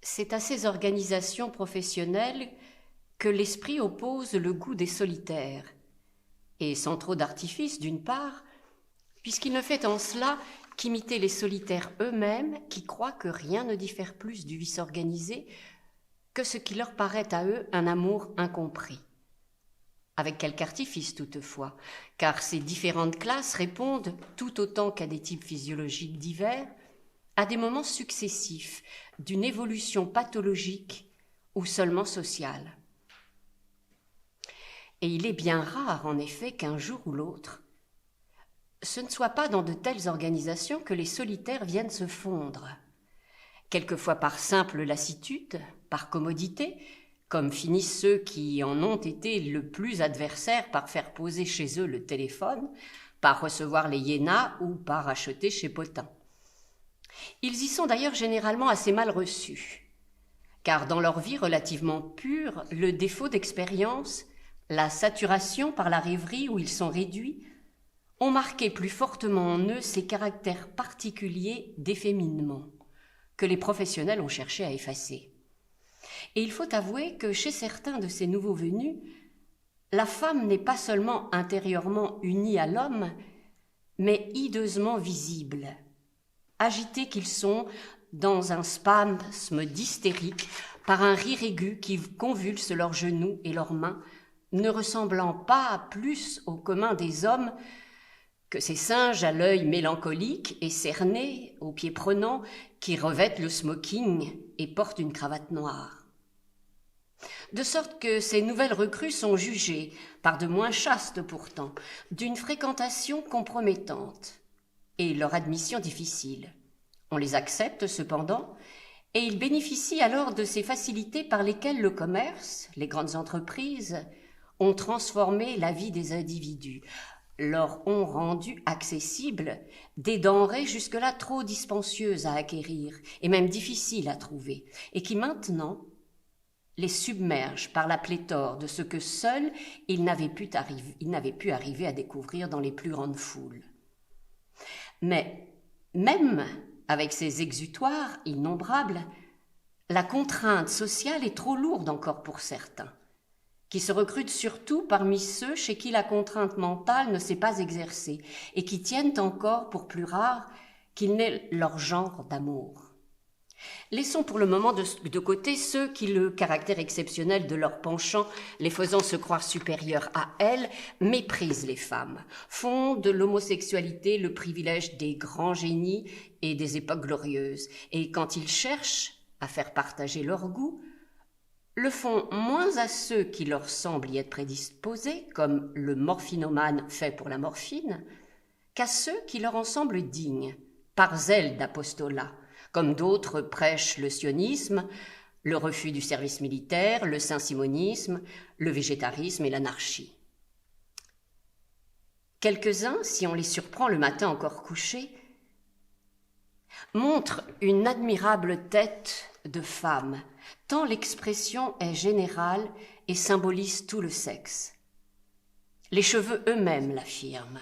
C'est à ces organisations professionnelles que l'esprit oppose le goût des solitaires, et sans trop d'artifice d'une part, puisqu'il ne fait en cela qu'imiter les solitaires eux-mêmes qui croient que rien ne diffère plus du vice organisé que ce qui leur paraît à eux un amour incompris. Avec quelque artifice toutefois, car ces différentes classes répondent, tout autant qu'à des types physiologiques divers, à des moments successifs d'une évolution pathologique ou seulement sociale. Et il est bien rare, en effet, qu'un jour ou l'autre, ce ne soit pas dans de telles organisations que les solitaires viennent se fondre, quelquefois par simple lassitude, par commodité, comme finissent ceux qui en ont été le plus adversaires par faire poser chez eux le téléphone, par recevoir les hyénas ou par acheter chez Potin. Ils y sont d'ailleurs généralement assez mal reçus, car dans leur vie relativement pure, le défaut d'expérience, la saturation par la rêverie où ils sont réduits, ont marqué plus fortement en eux ces caractères particuliers d'efféminement que les professionnels ont cherché à effacer. Et il faut avouer que chez certains de ces nouveaux venus, la femme n'est pas seulement intérieurement unie à l'homme, mais hideusement visible. Agités qu'ils sont dans un spasme d'hystérique par un rire aigu qui convulse leurs genoux et leurs mains, ne ressemblant pas plus au commun des hommes que ces singes à l'œil mélancolique et cerné, aux pieds prenants, qui revêtent le smoking et portent une cravate noire. De sorte que ces nouvelles recrues sont jugées, par de moins chastes pourtant, d'une fréquentation compromettante, et leur admission difficile. On les accepte cependant, et ils bénéficient alors de ces facilités par lesquelles le commerce, les grandes entreprises, ont transformé la vie des individus, leur ont rendu accessibles des denrées jusque-là trop dispendieuses à acquérir, et même difficiles à trouver, et qui maintenant les submergent par la pléthore de ce que seuls ils n'avaient pu arriver à découvrir dans les plus grandes foules. Mais même avec ces exutoires innombrables, la contrainte sociale est trop lourde encore pour certains, qui se recrutent surtout parmi ceux chez qui la contrainte mentale ne s'est pas exercée et qui tiennent encore pour plus rare qu'il n'est leur genre d'amour. Laissons pour le moment de côté ceux qui, le caractère exceptionnel de leur penchant les faisant se croire supérieurs à elles, méprisent les femmes, font de l'homosexualité le privilège des grands génies et des époques glorieuses, et quand ils cherchent à faire partager leur goût, le font moins à ceux qui leur semblent y être prédisposés, comme le morphinomane fait pour la morphine, qu'à ceux qui leur en semblent dignes, par zèle d'apostolat, comme d'autres prêchent le sionisme, le refus du service militaire, le saint-simonisme, le végétarisme et l'anarchie. Quelques-uns, si on les surprend le matin encore couchés, montrent une admirable tête de femme, tant l'expression est générale et symbolise tout le sexe. Les cheveux eux-mêmes l'affirment.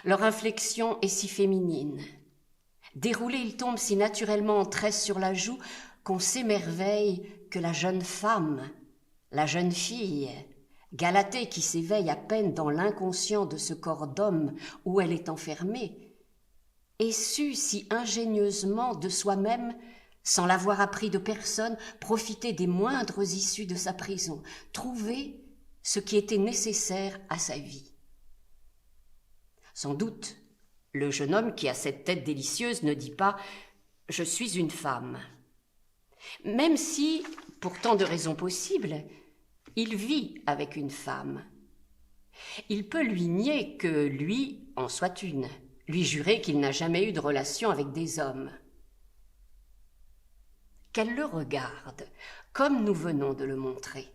Leur inflexion est si féminine. Déroulés, ils tombent si naturellement en tresse sur la joue qu'on s'émerveille que la jeune femme, la jeune fille, Galatée qui s'éveille à peine dans l'inconscient de ce corps d'homme où elle est enfermée, ait su si ingénieusement de soi-même, sans l'avoir appris de personne, profiter des moindres issues de sa prison, trouver ce qui était nécessaire à sa vie. Sans doute, le jeune homme qui a cette tête délicieuse ne dit pas « je suis une femme », même si, pour tant de raisons possibles, il vit avec une femme. Il peut lui nier que lui en soit une, lui jurer qu'il n'a jamais eu de relation avec des hommes. Qu'elle le regarde, comme nous venons de le montrer,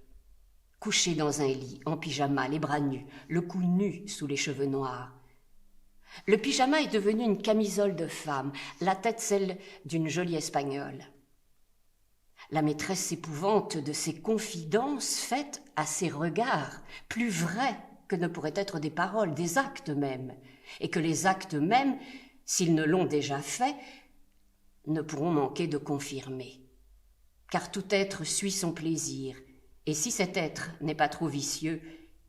couché dans un lit, en pyjama, les bras nus, le cou nu sous les cheveux noirs. Le pyjama est devenu une camisole de femme, la tête celle d'une jolie Espagnole. La maîtresse s'épouvante de ces confidences faites à ses regards, plus vrais que ne pourraient être des paroles, des actes même, et que les actes mêmes, s'ils ne l'ont déjà fait, ne pourront manquer de confirmer. car tout être suit son plaisir, et si cet être n'est pas trop vicieux,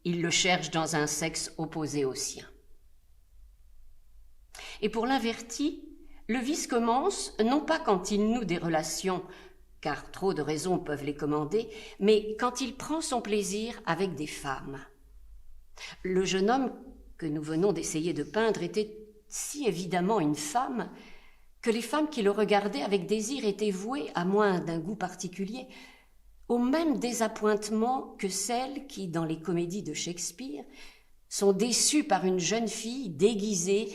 il le cherche dans un sexe opposé au sien. Et pour l'inverti, le vice commence non pas quand il noue des relations, car trop de raisons peuvent les commander, mais quand il prend son plaisir avec des femmes. Le jeune homme que nous venons d'essayer de peindre était si évidemment une femme que les femmes qui le regardaient avec désir étaient vouées, à moins d'un goût particulier, au même désappointement que celles qui, dans les comédies de Shakespeare, sont déçues par une jeune fille déguisée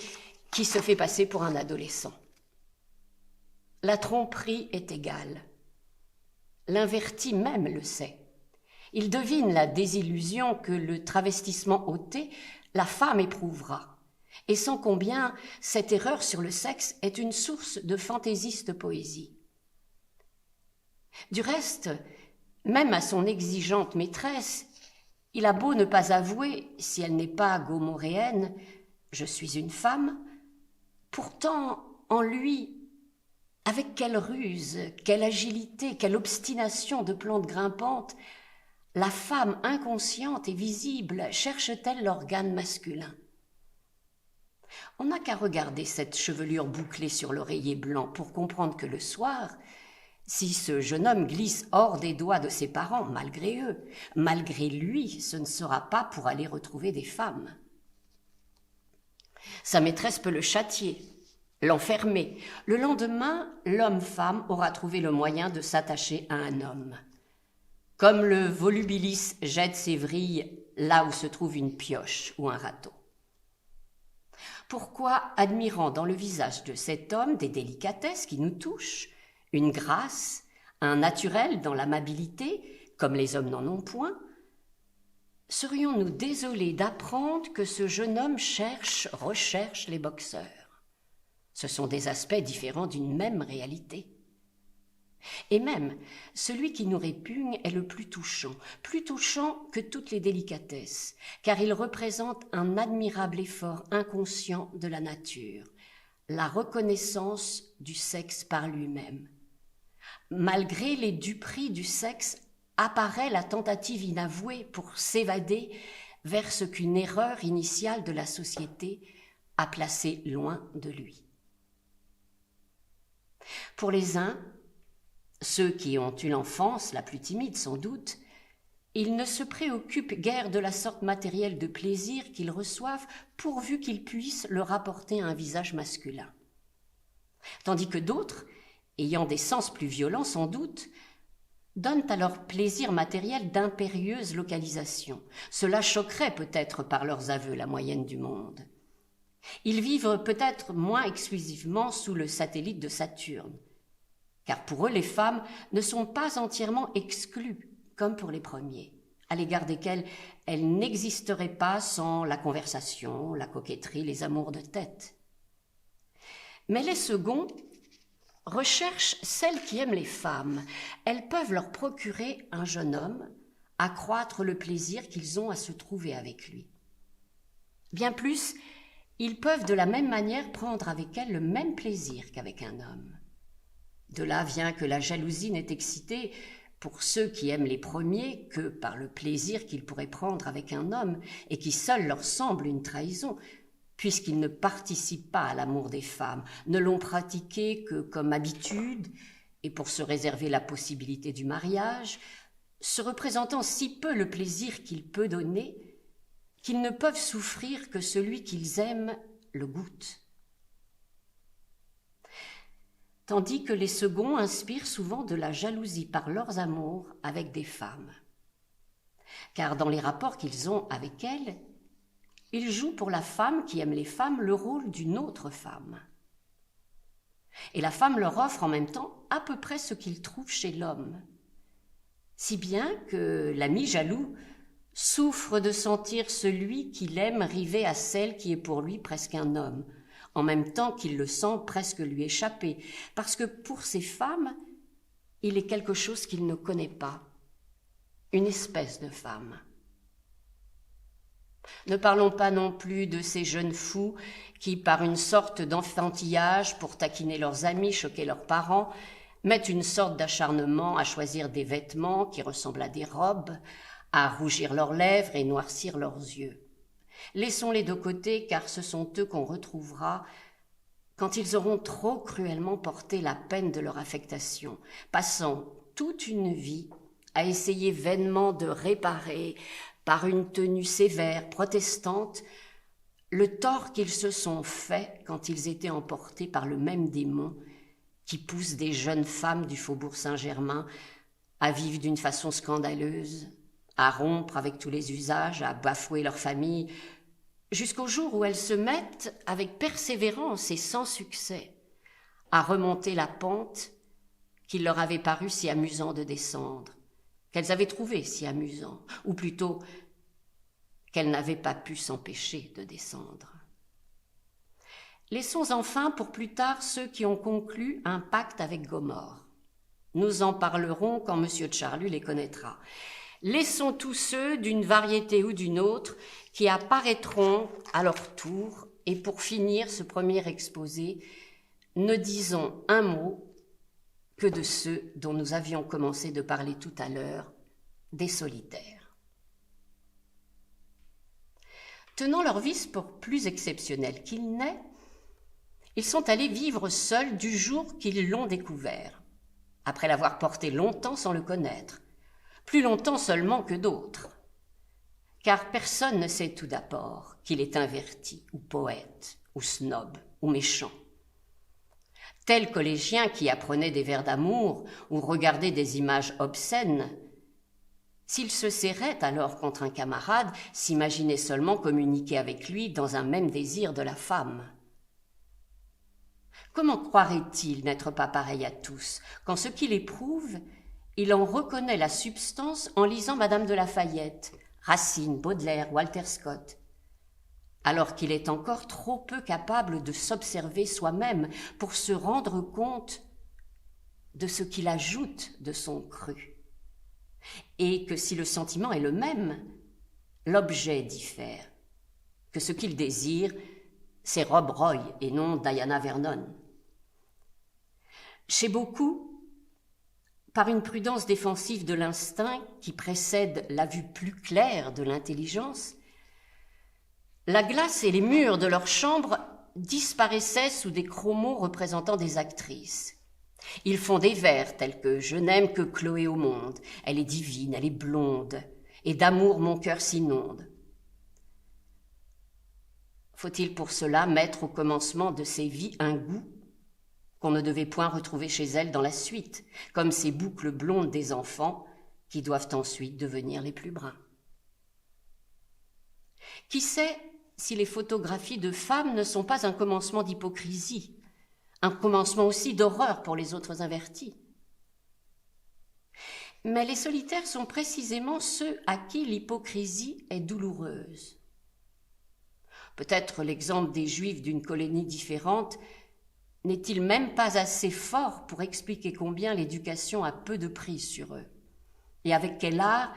qui se fait passer pour un adolescent. La tromperie est égale. L'inverti même le sait. Il devine la désillusion que le travestissement ôté, la femme éprouvera, et sent combien cette erreur sur le sexe est une source de fantaisiste poésie. Du reste, même à son exigeante maîtresse, il a beau ne pas avouer, si elle n'est pas gomorréenne, « je suis une femme », pourtant en lui, avec quelle ruse, quelle agilité, quelle obstination de plante grimpante, la femme inconsciente et visible cherche-t-elle l'organe masculin. On n'a qu'à regarder cette chevelure bouclée sur l'oreiller blanc pour comprendre que le soir, si ce jeune homme glisse hors des doigts de ses parents, malgré eux, malgré lui, ce ne sera pas pour aller retrouver des femmes. Sa maîtresse peut le châtier, l'enfermer. Le lendemain, l'homme-femme aura trouvé le moyen de s'attacher à un homme. Comme le volubilis jette ses vrilles là où se trouve une pioche ou un râteau. Pourquoi, admirant dans le visage de cet homme des délicatesses qui nous touchent, une grâce, un naturel dans l'amabilité, comme les hommes n'en ont point, serions-nous désolés d'apprendre que ce jeune homme recherche les boxeurs? Ce sont des aspects différents d'une même réalité. Et même, celui qui nous répugne est le plus touchant que toutes les délicatesses, car il représente un admirable effort inconscient de la nature, la reconnaissance du sexe par lui-même. Malgré les duperies du sexe, apparaît la tentative inavouée pour s'évader vers ce qu'une erreur initiale de la société a placé loin de lui. Pour les uns, ceux qui ont eu l'enfance la plus timide sans doute, ils ne se préoccupent guère de la sorte matérielle de plaisir qu'ils reçoivent pourvu qu'ils puissent le rapporter à un visage masculin. Tandis que d'autres, ayant des sens plus violents sans doute, donnent à leur plaisir matériel d'impérieuses localisations. Cela choquerait peut-être par leurs aveux la moyenne du monde. Ils vivent peut-être moins exclusivement sous le satellite de Saturne, car pour eux les femmes ne sont pas entièrement exclues, comme pour les premiers, à l'égard desquels elles n'existeraient pas sans la conversation, la coquetterie, les amours de tête. Mais les seconds recherchent celles qui aiment les femmes. Elles peuvent leur procurer un jeune homme, accroître le plaisir qu'ils ont à se trouver avec lui. Bien plus, ils peuvent de la même manière prendre avec elles le même plaisir qu'avec un homme. De là vient que la jalousie n'est excitée pour ceux qui aiment les premiers que par le plaisir qu'ils pourraient prendre avec un homme et qui seul leur semble une trahison, puisqu'ils ne participent pas à l'amour des femmes, ne l'ont pratiqué que comme habitude et pour se réserver la possibilité du mariage, se représentant si peu le plaisir qu'il peut donner qu'ils ne peuvent souffrir que celui qu'ils aiment le goûte. Tandis que les seconds inspirent souvent de la jalousie par leurs amours avec des femmes. Car dans les rapports qu'ils ont avec elles, ils jouent pour la femme qui aime les femmes le rôle d'une autre femme. Et la femme leur offre en même temps à peu près ce qu'ils trouvent chez l'homme, si bien que l'ami jaloux souffre de sentir celui qu'il aime river à celle qui est pour lui presque un homme, en même temps qu'il le sent presque lui échapper, parce que pour ces femmes, il est quelque chose qu'il ne connaît pas, une espèce de femme. Ne parlons pas non plus de ces jeunes fous qui, par une sorte d'enfantillage, pour taquiner leurs amis, choquer leurs parents, mettent une sorte d'acharnement à choisir des vêtements qui ressemblent à des robes, à rougir leurs lèvres et noircir leurs yeux. Laissons-les de côté, car ce sont eux qu'on retrouvera quand ils auront trop cruellement porté la peine de leur affectation, passant toute une vie à essayer vainement de réparer, par une tenue sévère, protestante, le tort qu'ils se sont fait quand ils étaient emportés par le même démon qui pousse des jeunes femmes du faubourg Saint-Germain à vivre d'une façon scandaleuse, à rompre avec tous les usages, à bafouer leur famille, jusqu'au jour où elles se mettent, avec persévérance et sans succès, à remonter la pente qu'il leur avait paru si amusant de descendre, qu'elles avaient trouvé si amusant, ou plutôt qu'elles n'avaient pas pu s'empêcher de descendre. Laissons enfin pour plus tard ceux qui ont conclu un pacte avec Gomorrhe. Nous en parlerons quand M. Charlus les connaîtra. Laissons tous ceux, d'une variété ou d'une autre, qui apparaîtront à leur tour, et pour finir ce premier exposé, ne disons un mot que de ceux dont nous avions commencé de parler tout à l'heure, des solitaires. Tenant leur vice pour plus exceptionnel qu'il n'est, ils sont allés vivre seuls du jour qu'ils l'ont découvert, après l'avoir porté longtemps sans le connaître, plus longtemps seulement que d'autres. Car personne ne sait tout d'abord qu'il est inverti, ou poète, ou snob, ou méchant. Tel collégien qui apprenait des vers d'amour ou regardait des images obscènes, s'il se serrait alors contre un camarade, s'imaginait seulement communiquer avec lui dans un même désir de la femme. Comment croirait-il n'être pas pareil à tous, quand ce qu'il éprouve, il en reconnaît la substance en lisant Madame de La Fayette, Racine, Baudelaire, Walter Scott, alors qu'il est encore trop peu capable de s'observer soi-même pour se rendre compte de ce qu'il ajoute de son cru, et que si le sentiment est le même, l'objet diffère, que ce qu'il désire, c'est Rob Roy et non Diana Vernon. Chez beaucoup, par une prudence défensive de l'instinct qui précède la vue plus claire de l'intelligence, la glace et les murs de leur chambre disparaissaient sous des chromos représentant des actrices. Ils font des vers tels que « Je n'aime que Chloé au monde, elle est divine, elle est blonde, et d'amour mon cœur s'inonde ». Faut-il pour cela mettre au commencement de ces vies un goût qu'on ne devait point retrouver chez elles dans la suite, comme ces boucles blondes des enfants qui doivent ensuite devenir les plus bruns? Qui sait si les photographies de femmes ne sont pas un commencement d'hypocrisie, un commencement aussi d'horreur pour les autres invertis? Mais les solitaires sont précisément ceux à qui l'hypocrisie est douloureuse. Peut-être l'exemple des Juifs d'une colonie différente n'est-il même pas assez fort pour expliquer combien l'éducation a peu de prise sur eux, et avec quel art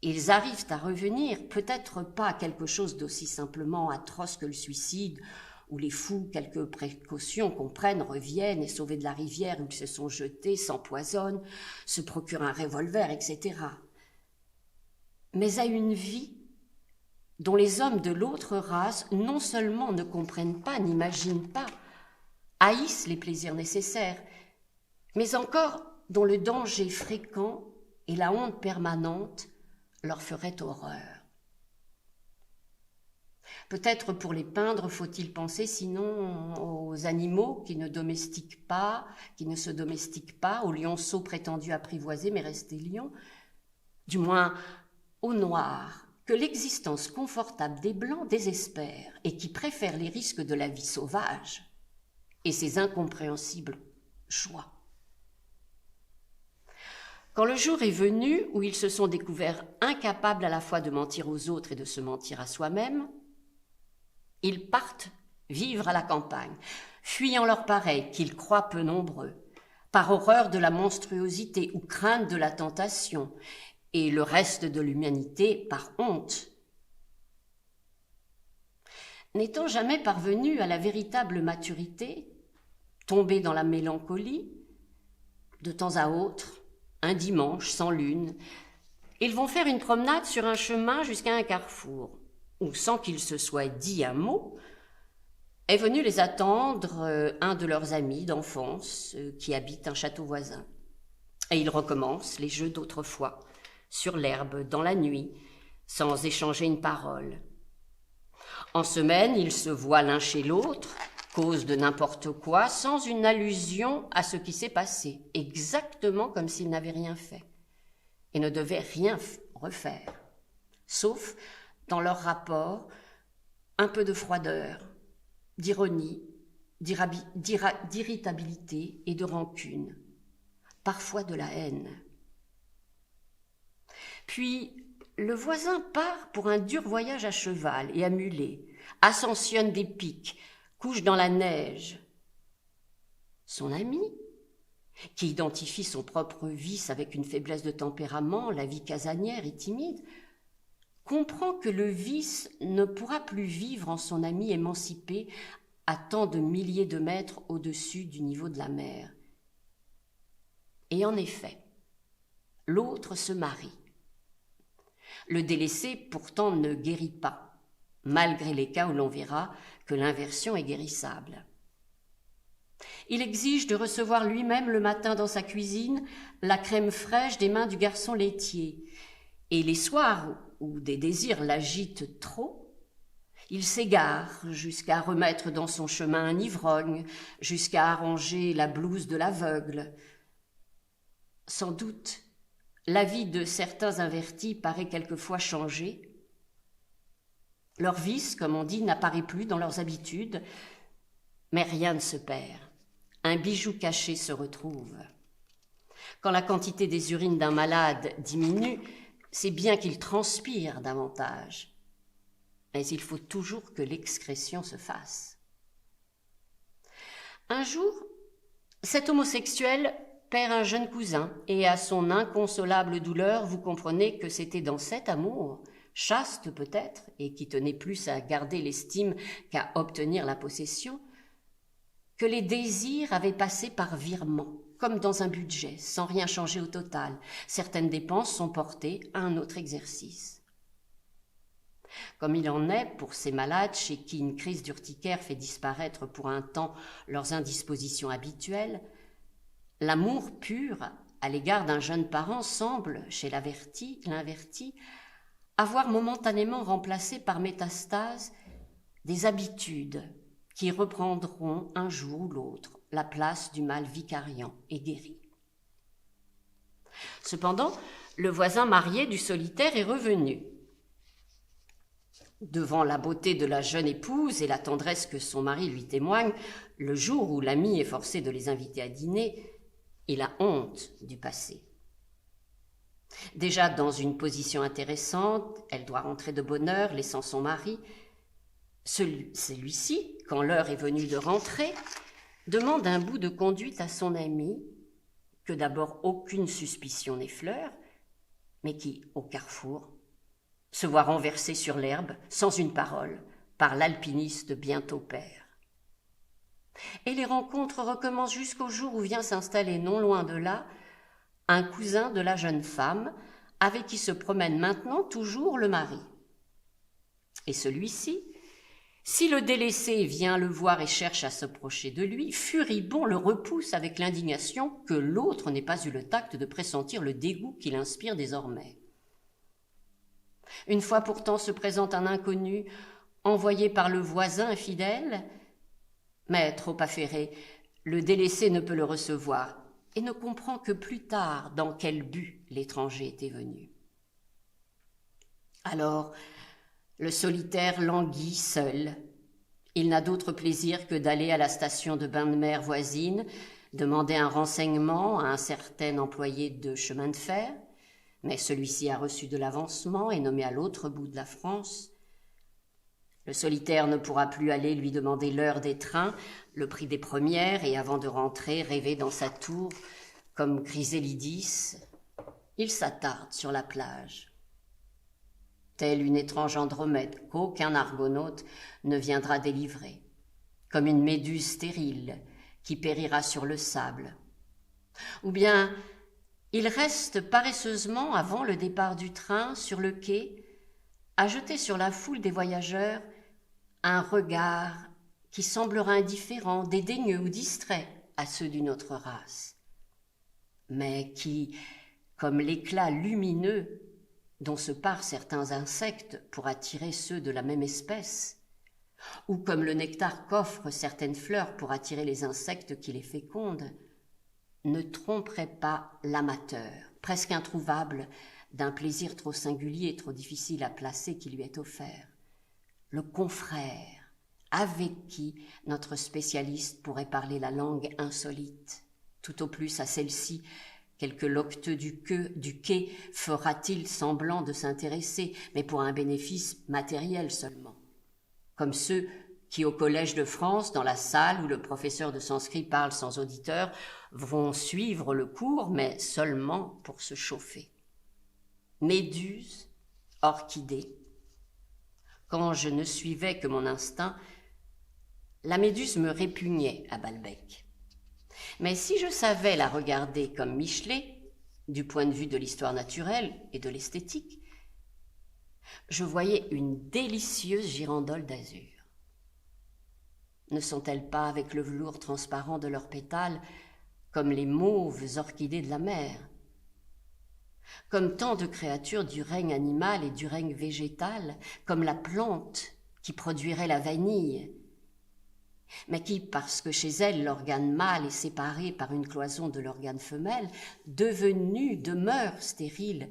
ils arrivent à revenir, peut-être pas à quelque chose d'aussi simplement atroce que le suicide, où les fous, quelques précautions qu'on prenne, reviennent et sauvés de la rivière où ils se sont jetés, s'empoisonnent, se procurent un revolver, etc. Mais à une vie dont les hommes de l'autre race non seulement ne comprennent pas, n'imaginent pas, haïssent les plaisirs nécessaires, mais encore dont le danger fréquent et la honte permanente leur feraient horreur. Peut-être pour les peindre faut-il penser sinon aux animaux qui ne domestiquent pas, qui ne se domestiquent pas, aux lionceaux prétendus apprivoisés mais restés lions, du moins aux noirs, que l'existence confortable des blancs désespère et qui préfèrent les risques de la vie sauvage et ses incompréhensibles choix. Quand le jour est venu où ils se sont découverts incapables à la fois de mentir aux autres et de se mentir à soi-même, ils partent vivre à la campagne, fuyant leurs pareils qu'ils croient peu nombreux, par horreur de la monstruosité ou crainte de la tentation, et le reste de l'humanité par honte. N'étant jamais parvenus à la véritable maturité, tombés dans la mélancolie, De temps à autre, un dimanche sans lune, ils vont faire une promenade sur un chemin jusqu'à un carrefour, où, sans qu'il se soit dit un mot, est venu les attendre un de leurs amis d'enfance qui habite un château voisin. Et ils recommencent les jeux d'autrefois, sur l'herbe, dans la nuit, sans échanger une parole. En semaine, ils se voient l'un chez l'autre, causent de n'importe quoi, sans une allusion à ce qui s'est passé, exactement comme s'ils n'avaient rien fait, et ne devaient rien refaire, sauf, dans leur rapport, un peu de froideur, d'ironie, d'irritabilité et de rancune, parfois de la haine. Puis, le voisin part pour un dur voyage à cheval et à mulet, ascensionne des pics, couche dans la neige. Son ami, qui identifie son propre vice avec une faiblesse de tempérament, la vie casanière et timide, comprend que le vice ne pourra plus vivre en son ami émancipé à tant de milliers de mètres au-dessus du niveau de la mer. Et en effet, l'autre se marie. Le délaissé, pourtant, ne guérit pas, malgré les cas où l'on verra que l'inversion est guérissable. Il exige de recevoir lui-même le matin dans sa cuisine la crème fraîche des mains du garçon laitier, et les soirs où des désirs l'agitent trop, il s'égare jusqu'à remettre dans son chemin un ivrogne, jusqu'à arranger la blouse de l'aveugle. Sans doute, la vie de certains invertis paraît quelquefois changer. Leur vice, comme on dit, n'apparaît plus dans leurs habitudes, mais rien ne se perd. Un bijou caché se retrouve. Quand la quantité des urines d'un malade diminue, c'est bien qu'il transpire davantage. Mais il faut toujours que l'excrétion se fasse. Un jour, cet homosexuel perd un jeune cousin, et à son inconsolable douleur, vous comprenez que c'était dans cet amour, chaste peut-être, et qui tenait plus à garder l'estime qu'à obtenir la possession, que les désirs avaient passé par virement, comme dans un budget, sans rien changer au total. Certaines dépenses sont portées à un autre exercice. Comme il en est pour ces malades chez qui une crise d'urticaire fait disparaître pour un temps leurs indispositions habituelles, l'amour pur à l'égard d'un jeune parent semble, chez l'inverti, avoir momentanément remplacé par métastase des habitudes qui reprendront un jour ou l'autre la place du mal vicariant et guéri. Cependant, le voisin marié du solitaire est revenu. Devant la beauté de la jeune épouse et la tendresse que son mari lui témoigne, le jour où l'ami est forcé de les inviter à dîner, il a honte du passé. Déjà dans une position intéressante, elle doit rentrer de bonne heure, laissant son mari. Celui-ci, quand l'heure est venue de rentrer, demande un bout de conduite à son ami, que d'abord aucune suspicion n'effleure, mais qui, au carrefour, se voit renversé sur l'herbe, sans une parole, par l'alpiniste bientôt père. Et les rencontres recommencent jusqu'au jour où vient s'installer non loin de là un cousin de la jeune femme avec qui se promène maintenant toujours le mari. Et celui-ci, si le délaissé vient le voir et cherche à s'approcher de lui, furibond le repousse avec l'indignation que l'autre n'ait pas eu le tact de pressentir le dégoût qu'il inspire désormais. Une fois pourtant se présente un inconnu envoyé par le voisin infidèle, mais trop affairé, le délaissé ne peut le recevoir et ne comprend que plus tard dans quel but l'étranger était venu. Alors, le solitaire languit seul. Il n'a d'autre plaisir que d'aller à la station de bain de mer voisine, demander un renseignement à un certain employé de chemin de fer, mais celui-ci a reçu de l'avancement et nommé à l'autre bout de la France. Le solitaire ne pourra plus aller lui demander l'heure des trains, le prix des premières, et avant de rentrer, rêver dans sa tour, comme Chrysélidis, il s'attarde sur la plage. Telle une étrange Andromède qu'aucun argonaute ne viendra délivrer, comme une méduse stérile qui périra sur le sable. Ou bien il reste paresseusement avant le départ du train sur le quai, à jeter sur la foule des voyageurs un regard qui semblera indifférent, dédaigneux ou distrait à ceux d'une autre race, mais qui, comme l'éclat lumineux dont se parent certains insectes pour attirer ceux de la même espèce, ou comme le nectar qu'offrent certaines fleurs pour attirer les insectes qui les fécondent, ne tromperait pas l'amateur, presque introuvable, d'un plaisir trop singulier et trop difficile à placer qui lui est offert, le confrère, avec qui notre spécialiste pourrait parler la langue insolite, tout au plus à celle-ci, quelque locteux du quai fera-t-il semblant de s'intéresser, mais pour un bénéfice matériel seulement, comme ceux qui, au Collège de France, dans la salle où le professeur de sanskrit parle sans auditeur, vont suivre le cours, mais seulement pour se chauffer. Méduse, orchidée. Quand je ne suivais que mon instinct, la méduse me répugnait à Balbec. Mais si je savais la regarder comme Michelet, du point de vue de l'histoire naturelle et de l'esthétique, je voyais une délicieuse girandole d'azur. Ne sont-elles pas, avec le velours transparent de leurs pétales, comme les mauves orchidées de la mer, comme tant de créatures du règne animal et du règne végétal, comme la plante qui produirait la vanille, mais qui, parce que chez elle l'organe mâle est séparé par une cloison de l'organe femelle, devenu demeure stérile,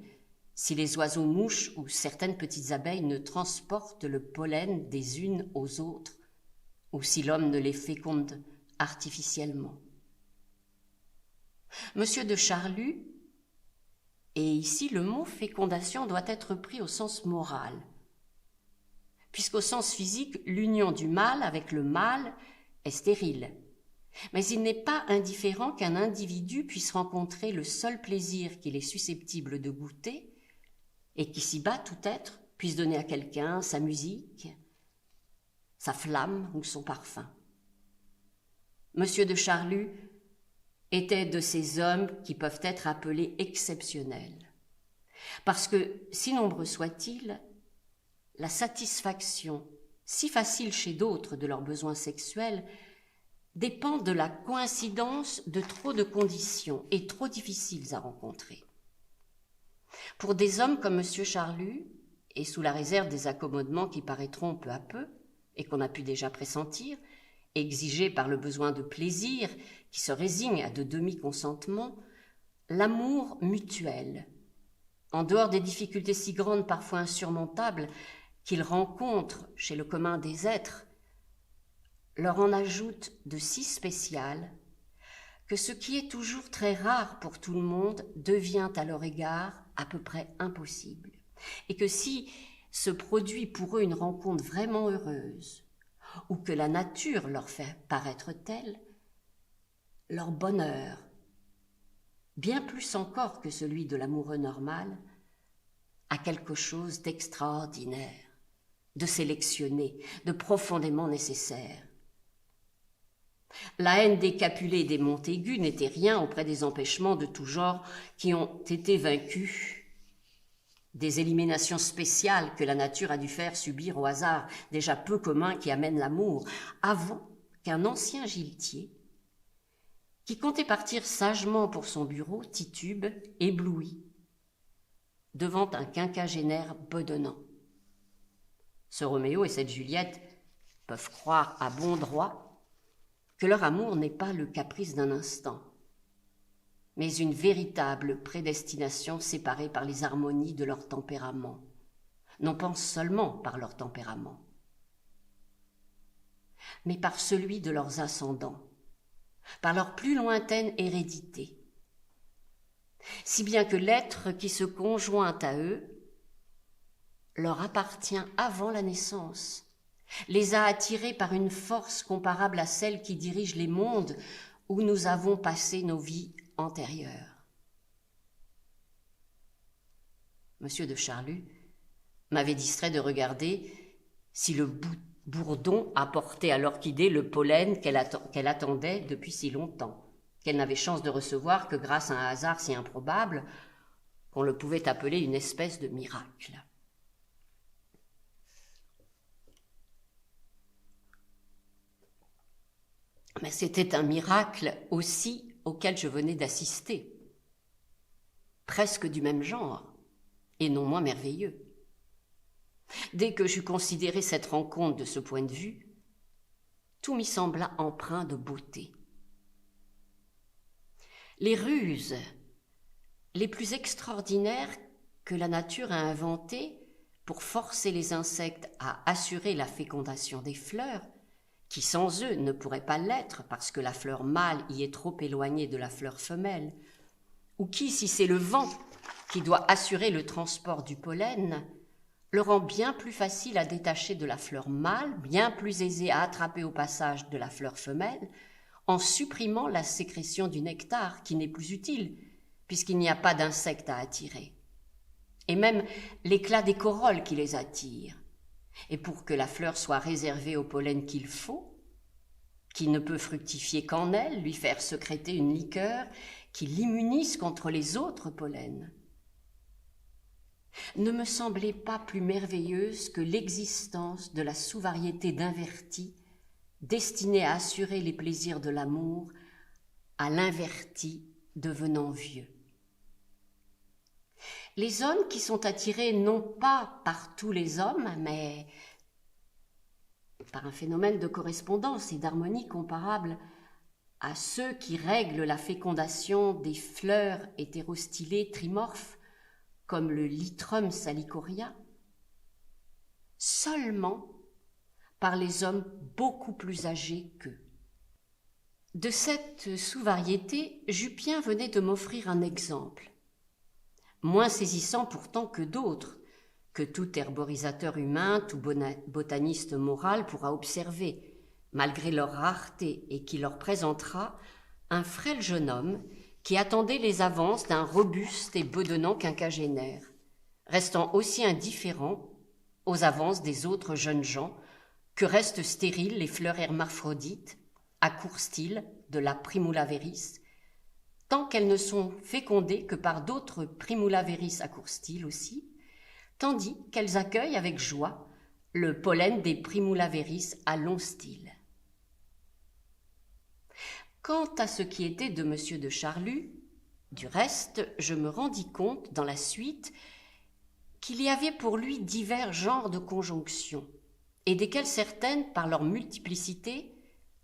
si les oiseaux-mouches ou certaines petites abeilles ne transportent le pollen des unes aux autres, ou si l'homme ne les féconde artificiellement. Monsieur de Charlus, et ici le mot fécondation doit être pris au sens moral, puisqu'au sens physique, l'union du mâle avec le mâle est stérile. Mais il n'est pas indifférent qu'un individu puisse rencontrer le seul plaisir qu'il est susceptible de goûter, et qu'ici-bas tout être puisse donner à quelqu'un sa musique, sa flamme ou son parfum. Monsieur de Charlus était de ces hommes qui peuvent être appelés exceptionnels, parce que, si nombreux soient-ils, la satisfaction, si facile chez d'autres de leurs besoins sexuels, dépend de la coïncidence de trop de conditions et trop difficiles à rencontrer. Pour des hommes comme M. Charlus, et sous la réserve des accommodements qui paraîtront peu à peu, et qu'on a pu déjà pressentir, exigés par le besoin de plaisir qui se résigne à de demi-consentements, l'amour mutuel, en dehors des difficultés si grandes, parfois insurmontables, qu'ils rencontrent chez le commun des êtres, leur en ajoute de si spécial que ce qui est toujours très rare pour tout le monde devient à leur égard à peu près impossible, et que si se produit pour eux une rencontre vraiment heureuse, ou que la nature leur fait paraître telle, leur bonheur, bien plus encore que celui de l'amoureux normal, a quelque chose d'extraordinaire, de sélectionné, de profondément nécessaire. La haine des Capulets et des Montaigu n'était rien auprès des empêchements de tout genre qui ont été vaincus, des éliminations spéciales que la nature a dû faire subir au hasard déjà peu commun qui amène l'amour, avant qu'un ancien giletier, qui comptait partir sagement pour son bureau, titube, ébloui, devant un quinquagénaire bedonnant. Ce Roméo et cette Juliette peuvent croire à bon droit que leur amour n'est pas le caprice d'un instant, mais une véritable prédestination séparée par les harmonies de leur tempérament, non pas seulement par leur tempérament, mais par celui de leurs ascendants, par leur plus lointaine hérédité, si bien que l'être qui se conjoint à eux leur appartient avant la naissance, les a attirés par une force comparable à celle qui dirige les mondes où nous avons passé nos vies antérieures. Monsieur de Charlus m'avait distrait de regarder si le bourdon apportait à l'orchidée le pollen qu'elle attendait depuis si longtemps, qu'elle n'avait chance de recevoir que grâce à un hasard si improbable qu'on le pouvait appeler une espèce de miracle. Mais c'était un miracle aussi auquel je venais d'assister, presque du même genre, et non moins merveilleux. Dès que j'eus considéré cette rencontre de ce point de vue, tout m'y sembla empreint de beauté. Les ruses les plus extraordinaires que la nature a inventées pour forcer les insectes à assurer la fécondation des fleurs, qui sans eux ne pourraient pas l'être parce que la fleur mâle y est trop éloignée de la fleur femelle, ou qui, si c'est le vent qui doit assurer le transport du pollen, le rend bien plus facile à détacher de la fleur mâle, bien plus aisé à attraper au passage de la fleur femelle, en supprimant la sécrétion du nectar qui n'est plus utile, puisqu'il n'y a pas d'insectes à attirer, et même l'éclat des corolles qui les attire. Et pour que la fleur soit réservée au pollen qu'il faut, qui ne peut fructifier qu'en elle, lui faire sécréter une liqueur qui l'immunise contre les autres pollens. Ne me semblait pas plus merveilleuse que l'existence de la sous-variété d'invertis destinée à assurer les plaisirs de l'amour à l'inverti devenant vieux. Les hommes qui sont attirés non pas par tous les hommes, mais par un phénomène de correspondance et d'harmonie comparable à ceux qui règlent la fécondation des fleurs hétérostylées trimorphes, comme le Lytrum salicoria, seulement par les hommes beaucoup plus âgés qu'eux. De cette sous-variété, Jupien venait de m'offrir un exemple, moins saisissant pourtant que d'autres, que tout herborisateur humain, tout botaniste moral pourra observer, malgré leur rareté, et qui leur présentera un frêle jeune homme qui attendait les avances d'un robuste et bedonnant quinquagénaire, restant aussi indifférent aux avances des autres jeunes gens que restent stériles les fleurs hermaphrodites, à court style de la Primula-veris, tant qu'elles ne sont fécondées que par d'autres Primula-veris à court style aussi, tandis qu'elles accueillent avec joie le pollen des Primula-veris à long style. Quant à ce qui était de M. de Charlus, du reste, je me rendis compte dans la suite qu'il y avait pour lui divers genres de conjonctions, et desquelles certaines, par leur multiplicité,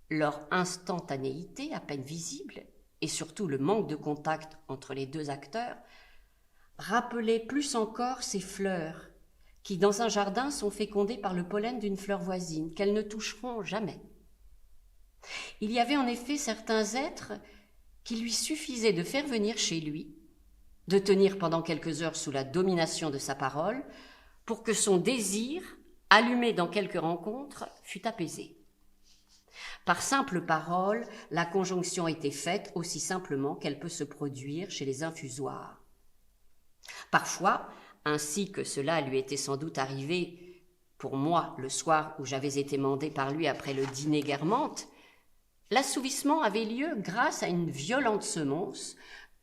leur instantanéité à peine visible, et surtout le manque de contact entre les deux acteurs, rappelaient plus encore ces fleurs qui, dans un jardin, sont fécondées par le pollen d'une fleur voisine, qu'elles ne toucheront jamais. Il y avait en effet certains êtres qu'il lui suffisait de faire venir chez lui, de tenir pendant quelques heures sous la domination de sa parole, pour que son désir, allumé dans quelques rencontres, fût apaisé. Par simple parole, la conjonction était faite aussi simplement qu'elle peut se produire chez les infusoires. Parfois, ainsi que cela lui était sans doute arrivé pour moi le soir où j'avais été mandé par lui après le dîner Guermantes, l'assouvissement avait lieu grâce à une violente semonce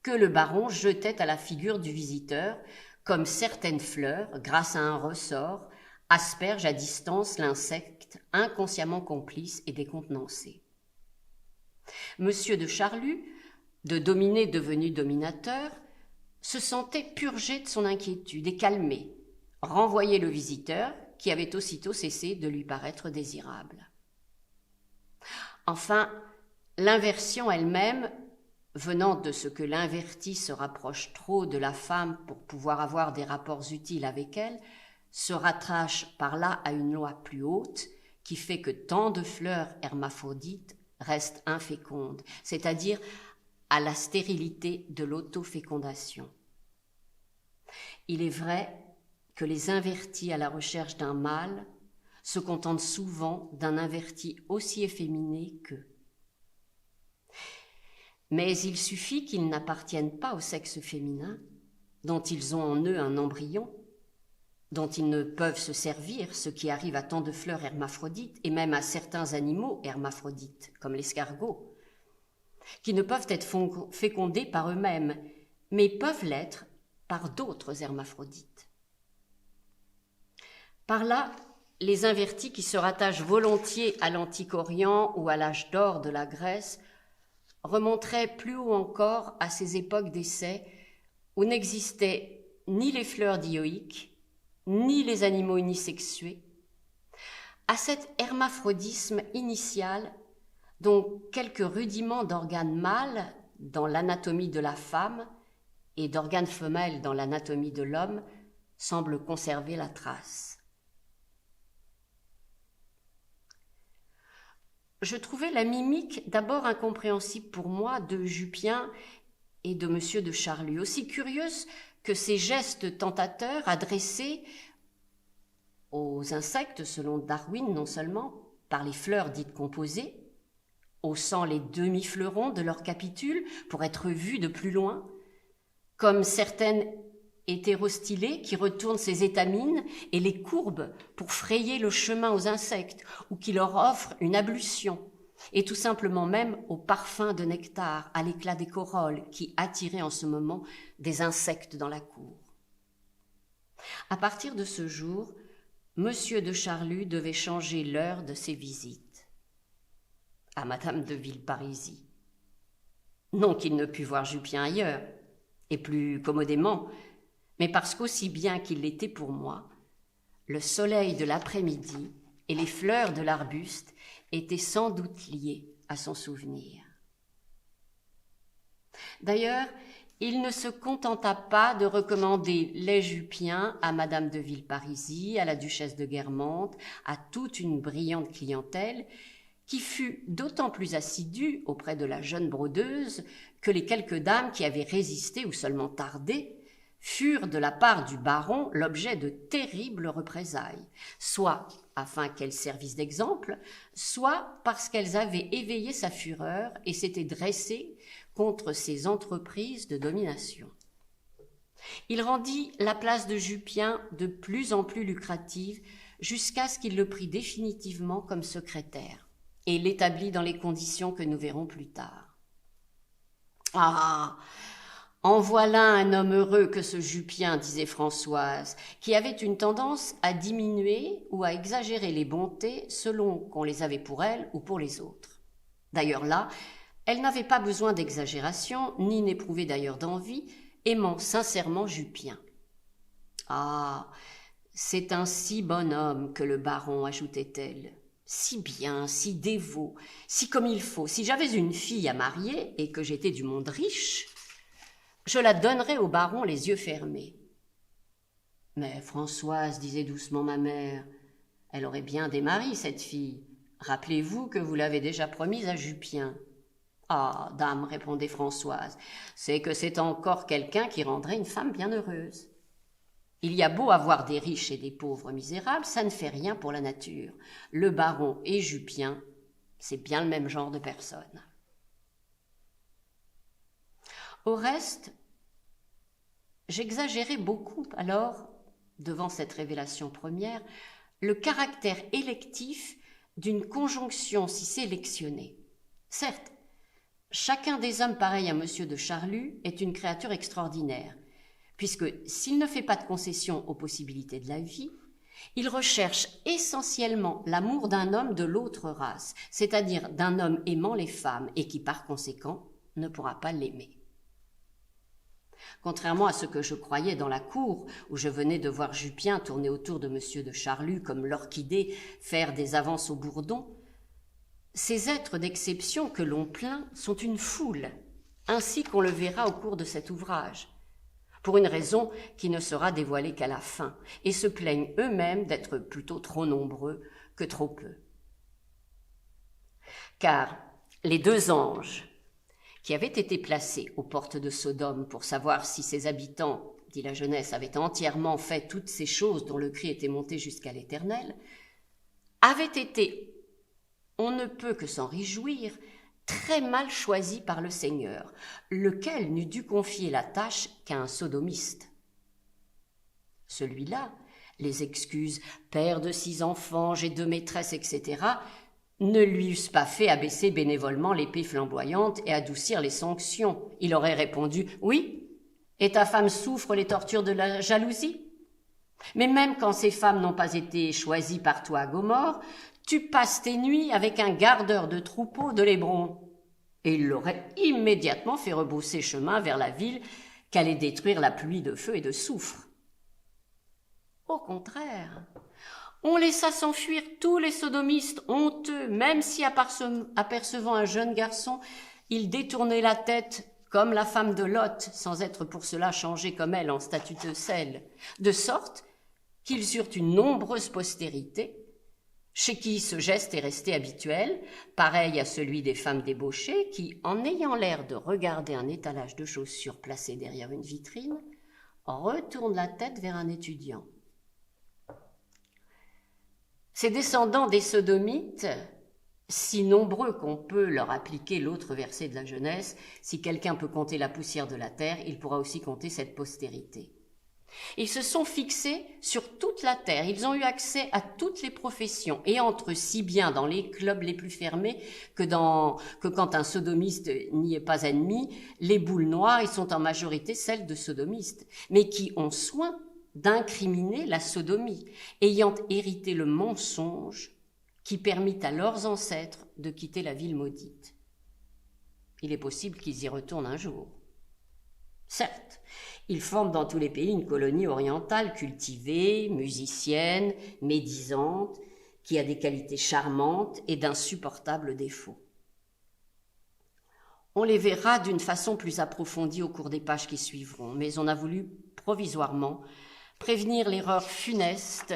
que le baron jetait à la figure du visiteur, comme certaines fleurs, grâce à un ressort, aspergent à distance l'insecte inconsciemment complice et décontenancé. Monsieur de Charlus, de dominé devenu dominateur, se sentait purgé de son inquiétude et calmé, renvoyer le visiteur qui avait aussitôt cessé de lui paraître désirable. Enfin, l'inversion elle-même, venant de ce que l'inverti se rapproche trop de la femme pour pouvoir avoir des rapports utiles avec elle, se rattache par là à une loi plus haute qui fait que tant de fleurs hermaphrodites restent infécondes, c'est-à-dire à la stérilité de l'autofécondation. Il est vrai que les invertis à la recherche d'un mâle se contentent souvent d'un inverti aussi efféminé qu'eux. Mais il suffit qu'ils n'appartiennent pas au sexe féminin, dont ils ont en eux un embryon, dont ils ne peuvent se servir, ce qui arrive à tant de fleurs hermaphrodites et même à certains animaux hermaphrodites, comme l'escargot, qui ne peuvent être fécondés par eux-mêmes, mais peuvent l'être par d'autres hermaphrodites. Par là, les invertis qui se rattachent volontiers à l'Antique Orient ou à l'âge d'or de la Grèce remonteraient plus haut encore à ces époques d'essai où n'existaient ni les fleurs dioïques, ni les animaux unisexués, à cet hermaphrodisme initial dont quelques rudiments d'organes mâles dans l'anatomie de la femme et d'organes femelles dans l'anatomie de l'homme semblent conserver la trace. Je trouvais la mimique d'abord incompréhensible pour moi de Jupien et de M. de Charlus, aussi curieuse que ces gestes tentateurs adressés aux insectes, selon Darwin non seulement, par les fleurs dites composées, haussant les demi-fleurons de leur capitule pour être vus de plus loin, comme certaines hétérostylées qui retournent ses étamines et les courbent pour frayer le chemin aux insectes ou qui leur offrent une ablution, et tout simplement même au parfum de nectar, à l'éclat des corolles qui attiraient en ce moment des insectes dans la cour. À partir de ce jour, Monsieur de Charlus devait changer l'heure de ses visites à Madame de Villeparisis. Non qu'il ne pût voir Jupien ailleurs, et plus commodément, mais parce qu'aussi bien qu'il l'était pour moi, le soleil de l'après-midi et les fleurs de l'arbuste étaient sans doute liés à son souvenir. D'ailleurs, il ne se contenta pas de recommander les Jupiens à Madame de Villeparisis, à la duchesse de Guermantes, à toute une brillante clientèle, qui fut d'autant plus assidue auprès de la jeune brodeuse que les quelques dames qui avaient résisté ou seulement tardé furent de la part du baron l'objet de terribles représailles, soit afin qu'elles servissent d'exemple, soit parce qu'elles avaient éveillé sa fureur et s'étaient dressées contre ses entreprises de domination. Il rendit la place de Jupien de plus en plus lucrative jusqu'à ce qu'il le prit définitivement comme secrétaire et l'établit dans les conditions que nous verrons plus tard. Ah, en voilà un homme heureux que ce Jupien, disait Françoise, qui avait une tendance à diminuer ou à exagérer les bontés selon qu'on les avait pour elle ou pour les autres. D'ailleurs là, elle n'avait pas besoin d'exagération, ni n'éprouvait d'ailleurs d'envie, aimant sincèrement Jupien. Ah, c'est un si bon homme que le baron, ajoutait-elle. Si bien, si dévot, si comme il faut. Si j'avais une fille à marier et que j'étais du monde riche, je la donnerais au baron les yeux fermés. Mais Françoise, disait doucement ma mère, elle aurait bien des maris, cette fille. Rappelez-vous que vous l'avez déjà promise à Jupien. Ah, dame, répondait Françoise, c'est que c'est encore quelqu'un qui rendrait une femme bien heureuse. Il y a beau avoir des riches et des pauvres misérables, ça ne fait rien pour la nature. Le baron et Jupien, c'est bien le même genre de personne. Au reste, j'exagérais beaucoup alors, devant cette révélation première, le caractère électif d'une conjonction si sélectionnée. Certes, chacun des hommes pareils à M. de Charlus est une créature extraordinaire, puisque s'il ne fait pas de concession aux possibilités de la vie, il recherche essentiellement l'amour d'un homme de l'autre race, c'est-à-dire d'un homme aimant les femmes et qui, par conséquent, ne pourra pas l'aimer. Contrairement à ce que je croyais dans la cour, où je venais de voir Jupien tourner autour de M. de Charlus comme l'orchidée faire des avances au bourdon, ces êtres d'exception que l'on plaint sont une foule, ainsi qu'on le verra au cours de cet ouvrage, pour une raison qui ne sera dévoilée qu'à la fin, et se plaignent eux-mêmes d'être plutôt trop nombreux que trop peu. Car les deux anges qui avaient été placés aux portes de Sodome pour savoir si ses habitants, dit la jeunesse, avaient entièrement fait toutes ces choses dont le cri était monté jusqu'à l'Éternel, avaient été, on ne peut que s'en réjouir, très mal choisi par le Seigneur, lequel n'eût dû confier la tâche qu'à un sodomiste. Celui-là, les excuses « père de 6 enfants, j'ai 2 maîtresses, etc. » ne lui eussent pas fait abaisser bénévolement l'épée flamboyante et adoucir les sanctions. Il aurait répondu « Oui, et ta femme souffre les tortures de la jalousie. Mais même quand ces femmes n'ont pas été choisies par toi à Gomorrhe, tu passes tes nuits avec un gardeur de troupeau de l'Hébron. » Et il l'aurait immédiatement fait rebrousser chemin vers la ville qu'allait détruire la pluie de feu et de soufre. Au contraire, on laissa s'enfuir tous les sodomistes honteux, même si, apercevant un jeune garçon, ils détournaient la tête comme la femme de Lot, sans être pour cela changés comme elle en statue de sel, de sorte qu'ils eurent une nombreuse postérité, chez qui ce geste est resté habituel, pareil à celui des femmes débauchées qui, en ayant l'air de regarder un étalage de chaussures placé derrière une vitrine, retournent la tête vers un étudiant. Ces descendants des sodomites, si nombreux qu'on peut leur appliquer l'autre verset de la Genèse, si quelqu'un peut compter la poussière de la terre, il pourra aussi compter cette postérité. Ils se sont fixés sur toute la terre, ils ont eu accès à toutes les professions et entrent si bien dans les clubs les plus fermés que quand un sodomiste n'y est pas admis, les boules noires y sont en majorité celles de sodomistes, mais qui ont soin d'incriminer la sodomie, ayant hérité le mensonge qui permit à leurs ancêtres de quitter la ville maudite. Il est possible qu'ils y retournent un jour. Certes, ils forment dans tous les pays une colonie orientale cultivée, musicienne, médisante, qui a des qualités charmantes et d'insupportables défauts. On les verra d'une façon plus approfondie au cours des pages qui suivront, mais on a voulu provisoirement prévenir l'erreur funeste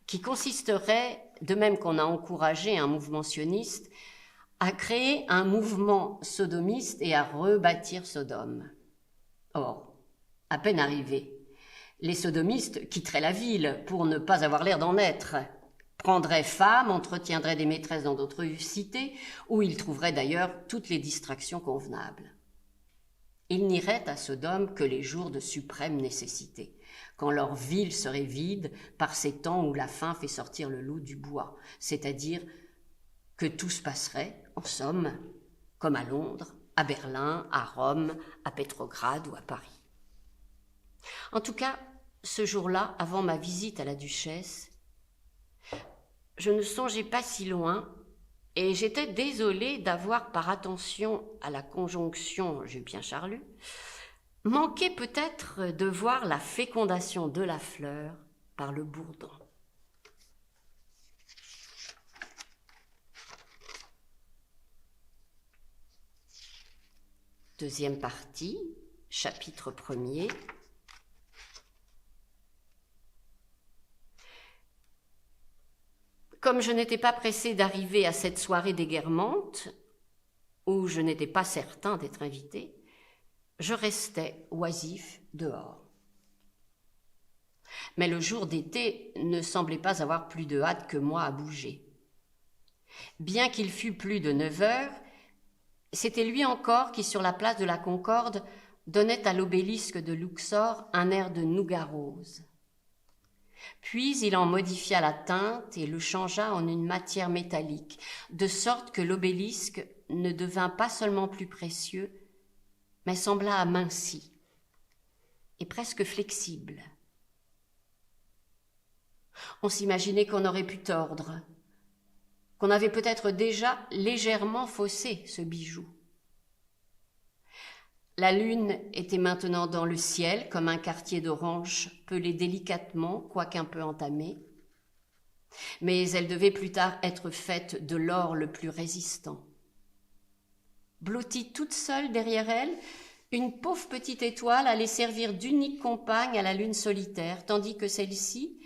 qui consisterait, de même qu'on a encouragé un mouvement sioniste, à créer un mouvement sodomiste et à rebâtir Sodome. Or, à peine arrivés, les sodomistes quitteraient la ville pour ne pas avoir l'air d'en être, prendraient femmes, entretiendraient des maîtresses dans d'autres cités, où ils trouveraient d'ailleurs toutes les distractions convenables. Ils n'iraient à Sodome que les jours de suprême nécessité, quand leur ville serait vide par ces temps où la faim fait sortir le loup du bois, c'est-à-dire que tout se passerait, en somme, comme à Londres, à Berlin, à Rome, à Pétrograd ou à Paris. En tout cas, ce jour-là, avant ma visite à la duchesse, je ne songeais pas si loin et j'étais désolée d'avoir, par attention à la conjonction Jupien-Charlus, manqué peut-être de voir la fécondation de la fleur par le bourdon. Deuxième partie, chapitre 1er. Comme je n'étais pas pressée d'arriver à cette soirée des Guermantes, où je n'étais pas certain d'être invité, je restais oisif dehors. Mais le jour d'été ne semblait pas avoir plus de hâte que moi à bouger. Bien qu'il fût plus de 9 heures, c'était lui encore qui, sur la place de la Concorde, donnait à l'obélisque de Luxor un air de nougat rose. Puis il en modifia la teinte et le changea en une matière métallique, de sorte que l'obélisque ne devint pas seulement plus précieux, mais sembla aminci et presque flexible. On s'imaginait qu'on aurait pu tordre, qu'on avait peut-être déjà légèrement faussé ce bijou. La lune était maintenant dans le ciel comme un quartier d'orange pelé délicatement, quoiqu'un peu entamé. Mais elle devait plus tard être faite de l'or le plus résistant. Blottie toute seule derrière elle, une pauvre petite étoile allait servir d'unique compagne à la lune solitaire, tandis que celle-ci,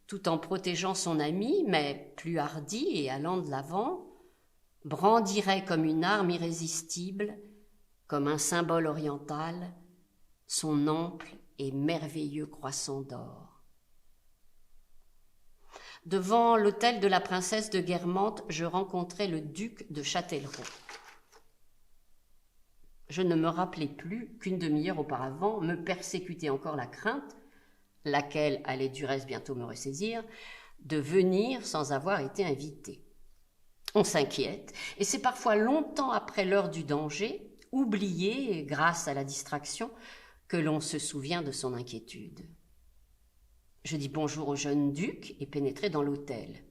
tout en protégeant son amie, mais plus hardie et allant de l'avant, brandirait comme une arme irrésistible, comme un symbole oriental, son ample et merveilleux croissant d'or. Devant l'hôtel de la princesse de Guermantes, je rencontrai le duc de Châtellerault. Je ne me rappelais plus qu'une demi-heure auparavant me persécutait encore la crainte, laquelle allait du reste bientôt me ressaisir, de venir sans avoir été invité. On s'inquiète, et c'est parfois longtemps après l'heure du danger, oublié grâce à la distraction, que l'on se souvient de son inquiétude. Je dis bonjour au jeune duc et pénétrai dans l'hôtel.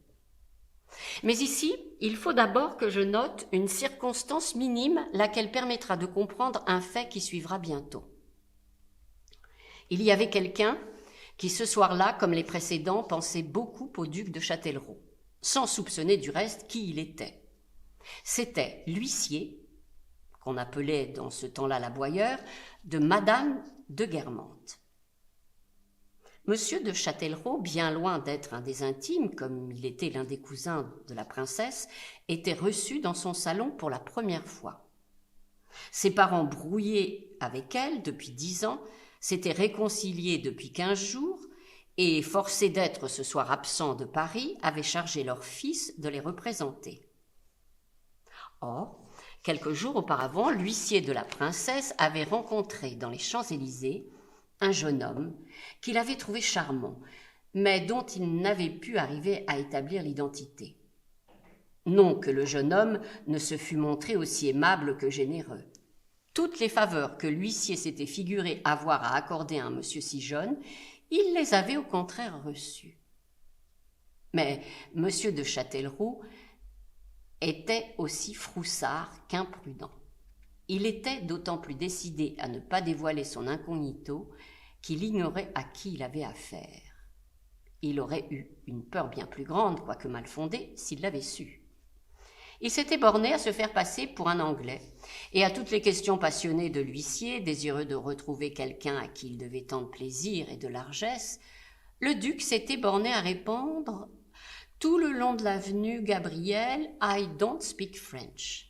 Mais ici, il faut d'abord que je note une circonstance minime, laquelle permettra de comprendre un fait qui suivra bientôt. Il y avait quelqu'un qui, ce soir-là, comme les précédents, pensait beaucoup au duc de Châtellerault, sans soupçonner du reste qui il était. C'était l'huissier, qu'on appelait dans ce temps-là l'aboyeur, de Madame de Guermantes. Monsieur de Châtellerault, bien loin d'être un des intimes, comme il était l'un des cousins de la princesse, était reçu dans son salon pour la première fois. Ses parents, brouillés avec elle depuis 10 ans, s'étaient réconciliés depuis 15 jours et, forcés d'être ce soir absents de Paris, avaient chargé leur fils de les représenter. Or, quelques jours auparavant, l'huissier de la princesse avait rencontré dans les Champs-Élysées un jeune homme qu'il avait trouvé charmant, mais dont il n'avait pu arriver à établir l'identité. Non que le jeune homme ne se fût montré aussi aimable que généreux. Toutes les faveurs que l'huissier s'était figuré avoir à accorder à un monsieur si jeune, il les avait au contraire reçues. Mais monsieur de Châtellerault était aussi froussard qu'imprudent. Il était d'autant plus décidé à ne pas dévoiler son incognito qu'il ignorait à qui il avait affaire. Il aurait eu une peur bien plus grande, quoique mal fondée, s'il l'avait su. Il s'était borné à se faire passer pour un Anglais, et à toutes les questions passionnées de l'huissier, désireux de retrouver quelqu'un à qui il devait tant de plaisir et de largesse, le duc s'était borné à répondre tout le long de l'avenue Gabriel, « I don't speak French ».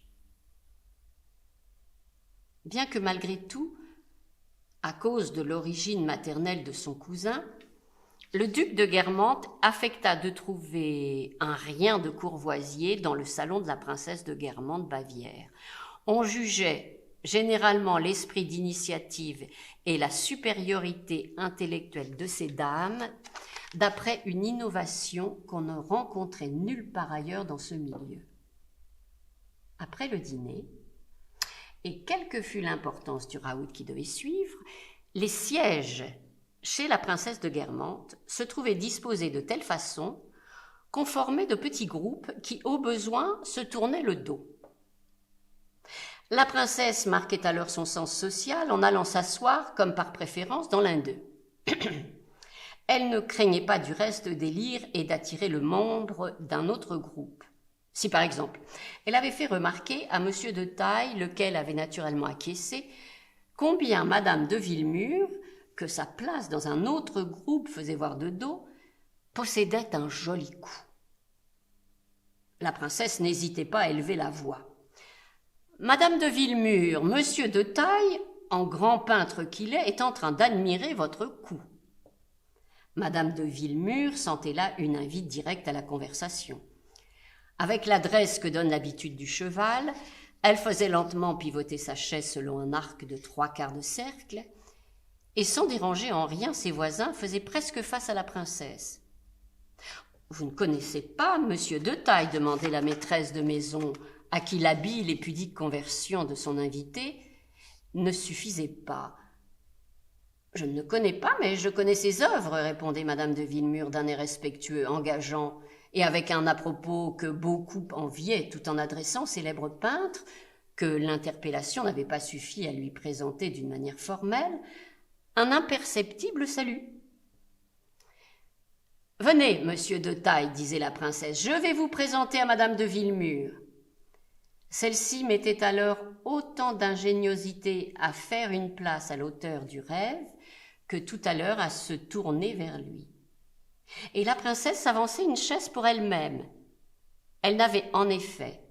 Bien que malgré tout, à cause de l'origine maternelle de son cousin, le duc de Guermantes affecta de trouver un rien de courvoisier dans le salon de la princesse de Guermantes-Bavière. On jugeait généralement l'esprit d'initiative et la supériorité intellectuelle de ces dames d'après une innovation qu'on ne rencontrait nulle part ailleurs dans ce milieu. Après le dîner, et quelle que fût l'importance du raout qui devait suivre, les sièges chez la princesse de Guermantes se trouvaient disposés de telle façon qu'on formait de petits groupes qui, au besoin, se tournaient le dos. La princesse marquait alors son sens social en allant s'asseoir, comme par préférence, dans l'un d'eux. Elle ne craignait pas du reste de délire et d'attirer le membre d'un autre groupe. Si, par exemple, elle avait fait remarquer à monsieur de Taille, lequel avait naturellement acquiescé, combien madame de Villemur, que sa place dans un autre groupe faisait voir de dos, possédait un joli cou. La princesse n'hésitait pas à élever la voix. « Madame de Villemur, monsieur de Taille, en grand peintre qu'il est en train d'admirer votre cou. » Madame de Villemur sentait là une invite directe à la conversation. Avec l'adresse que donne l'habitude du cheval, elle faisait lentement pivoter sa chaise selon un arc de 3/4 de cercle, et sans déranger en rien ses voisins, faisait presque face à la princesse. « Vous ne connaissez pas monsieur de Taille ?» demandait la maîtresse de maison, à qui l'habile et pudique conversion de son invité ne suffisait pas. « Je ne le connais pas, mais je connais ses œuvres, » répondait madame de Villemur d'un air respectueux, engageant, et avec un à-propos que beaucoup enviaient, tout en adressant célèbre peintre, que l'interpellation n'avait pas suffi à lui présenter d'une manière formelle, un imperceptible salut. « Venez, monsieur de Taille, disait la princesse, je vais vous présenter à madame de Villemur. » Celle-ci mettait alors autant d'ingéniosité à faire une place à l'auteur du rêve que tout à l'heure à se tourner vers lui. Et la princesse s'avançait une chaise pour elle-même. Elle n'avait en effet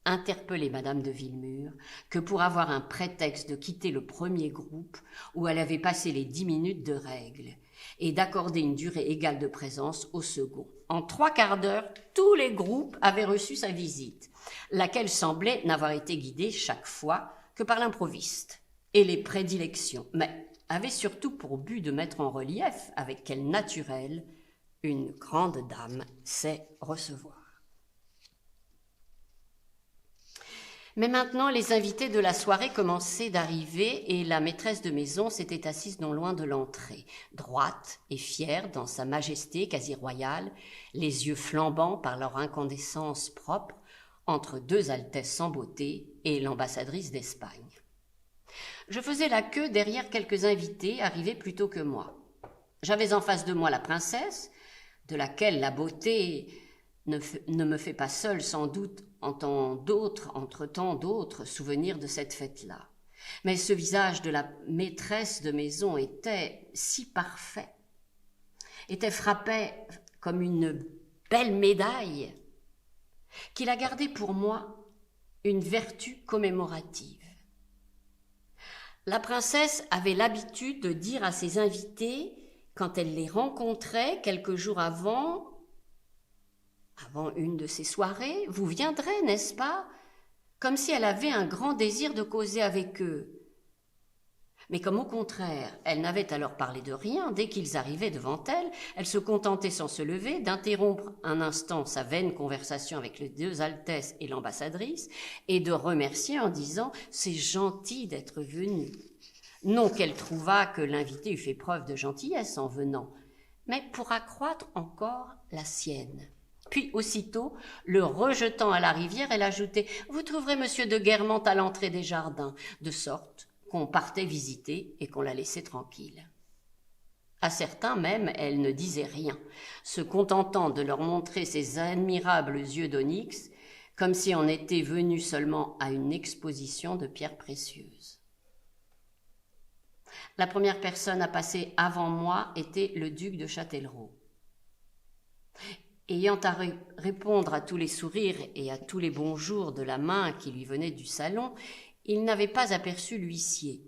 interpellé madame de Villemur que pour avoir un prétexte de quitter le premier groupe où elle avait passé les 10 minutes de règle et d'accorder une durée égale de présence au second. En 3/4 d'heure, tous les groupes avaient reçu sa visite, laquelle semblait n'avoir été guidée chaque fois que par l'improviste et les prédilections, mais avait surtout pour but de mettre en relief avec quel naturel une grande dame sait recevoir. Mais maintenant, les invités de la soirée commençaient d'arriver et la maîtresse de maison s'était assise non loin de l'entrée, droite et fière dans sa majesté quasi royale, les yeux flambants par leur incandescence propre, entre deux altesses sans beauté et l'ambassadrice d'Espagne. Je faisais la queue derrière quelques invités arrivés plus tôt que moi. J'avais en face de moi la princesse, de laquelle la beauté ne me fait pas seule sans doute entre tant d'autres souvenirs de cette fête-là. Mais ce visage de la maîtresse de maison était si parfait, frappait comme une belle médaille, qu'il a gardé pour moi une vertu commémorative. La princesse avait l'habitude de dire à ses invités, quand elle les rencontrait quelques jours avant une de ces soirées, « Vous viendrez, n'est-ce pas ?» comme si elle avait un grand désir de causer avec eux. Mais comme au contraire, elle n'avait à leur parler de rien, dès qu'ils arrivaient devant elle, elle se contentait sans se lever d'interrompre un instant sa vaine conversation avec les deux altesses et l'ambassadrice et de remercier en disant « C'est gentil d'être venu ». Non qu'elle trouvât que l'invité eût fait preuve de gentillesse en venant, mais pour accroître encore la sienne. Puis aussitôt, le rejetant à la rivière, elle ajoutait « Vous trouverez monsieur de Guermantes à l'entrée des jardins », de sorte qu'on partait visiter et qu'on la laissait tranquille. À certains même, elle ne disait rien, se contentant de leur montrer ses admirables yeux d'onyx, comme si on était venu seulement à une exposition de pierres précieuses. La première personne à passer avant moi était le duc de Châtellerault. Ayant à répondre à tous les sourires et à tous les bonjours de la main qui lui venaient du salon, il n'avait pas aperçu l'huissier.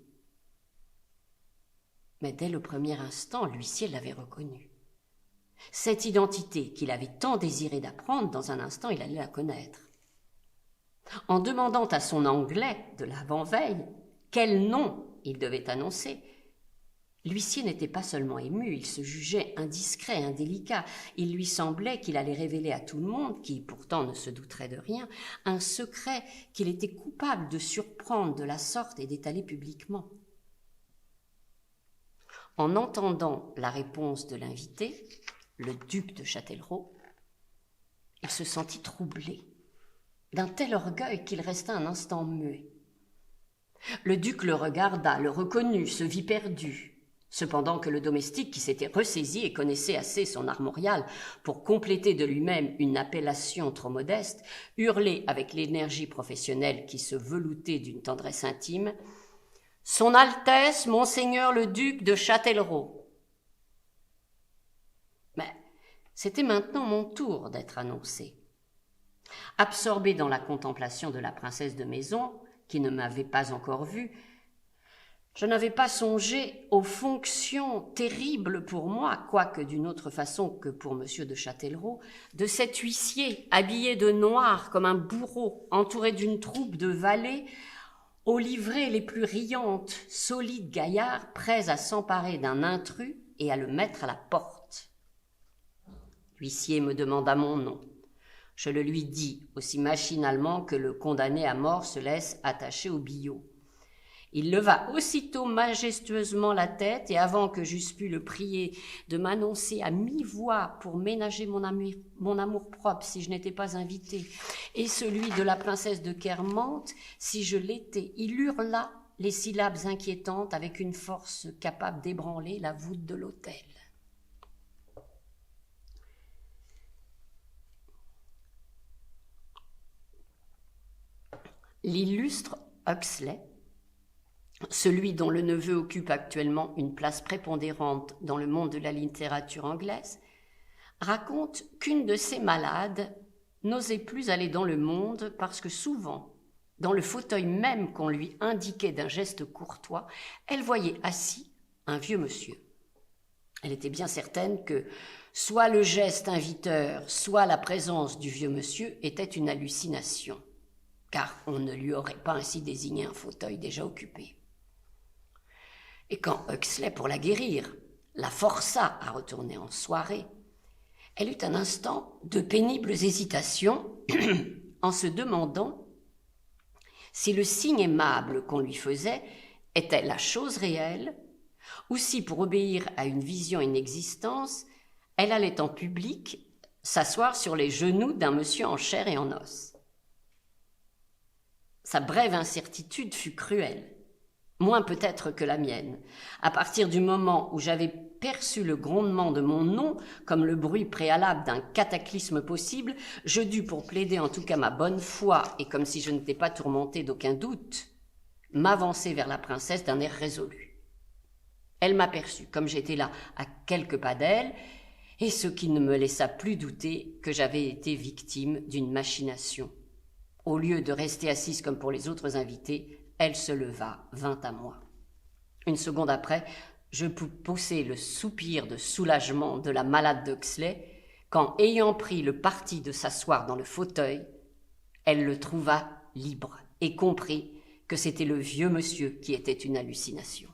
Mais dès le premier instant, l'huissier l'avait reconnu. Cette identité qu'il avait tant désiré d'apprendre, dans un instant, il allait la connaître. En demandant à son anglais de l'avant-veille quel nom il devait annoncer, l'huissier n'était pas seulement ému, il se jugeait indiscret, indélicat. Il lui semblait qu'il allait révéler à tout le monde, qui pourtant ne se douterait de rien, un secret qu'il était coupable de surprendre de la sorte et d'étaler publiquement. En entendant la réponse de l'invité, le duc de Châtellerault, il se sentit troublé, d'un tel orgueil qu'il resta un instant muet. Le duc le regarda, le reconnut, se vit perdu. Cependant que le domestique, qui s'était ressaisi et connaissait assez son armorial pour compléter de lui-même une appellation trop modeste, hurlait avec l'énergie professionnelle qui se veloutait d'une tendresse intime « Son Altesse, Monseigneur le duc de Châtellerault !» Mais c'était maintenant mon tour d'être annoncé. Absorbé dans la contemplation de la princesse de maison, qui ne m'avait pas encore vue, je n'avais pas songé aux fonctions terribles pour moi, quoique d'une autre façon que pour monsieur de Châtellerault, de cet huissier habillé de noir comme un bourreau, entouré d'une troupe de valets, aux livrées les plus riantes, solides gaillards, prêts à s'emparer d'un intrus et à le mettre à la porte. L'huissier me demanda mon nom. Je le lui dis aussi machinalement que le condamné à mort se laisse attacher au billot. Il leva aussitôt majestueusement la tête, et avant que j'eusse pu le prier de m'annoncer à mi-voix pour ménager mon amour-propre si je n'étais pas invité, et celui de la princesse de Guermantes si je l'étais, il hurla les syllabes inquiétantes avec une force capable d'ébranler la voûte de l'autel. L'illustre Huxley, celui dont le neveu occupe actuellement une place prépondérante dans le monde de la littérature anglaise, raconte qu'une de ses malades n'osait plus aller dans le monde parce que souvent, dans le fauteuil même qu'on lui indiquait d'un geste courtois, elle voyait assis un vieux monsieur. Elle était bien certaine que soit le geste inviteur, soit la présence du vieux monsieur était une hallucination, car on ne lui aurait pas ainsi désigné un fauteuil déjà occupé. Et quand Huxley, pour la guérir, la força à retourner en soirée, elle eut un instant de pénibles hésitations en se demandant si le signe aimable qu'on lui faisait était la chose réelle, ou si, pour obéir à une vision et une existence, elle allait en public s'asseoir sur les genoux d'un monsieur en chair et en os. Sa brève incertitude fut cruelle, moins peut-être que la mienne. À partir du moment où j'avais perçu le grondement de mon nom comme le bruit préalable d'un cataclysme possible, je dus, pour plaider en tout cas ma bonne foi, et comme si je n'étais pas tourmenté d'aucun doute, m'avancer vers la princesse d'un air résolu. Elle m'aperçut, comme j'étais là à quelques pas d'elle, et ce qui ne me laissa plus douter que j'avais été victime d'une machination. Au lieu de rester assise comme pour les autres invités, elle se leva, vint à moi. Une seconde après, je pus pousser le soupir de soulagement de la malade d'Huxley, quand, ayant pris le parti de s'asseoir dans le fauteuil, elle le trouva libre et comprit que c'était le vieux monsieur qui était une hallucination.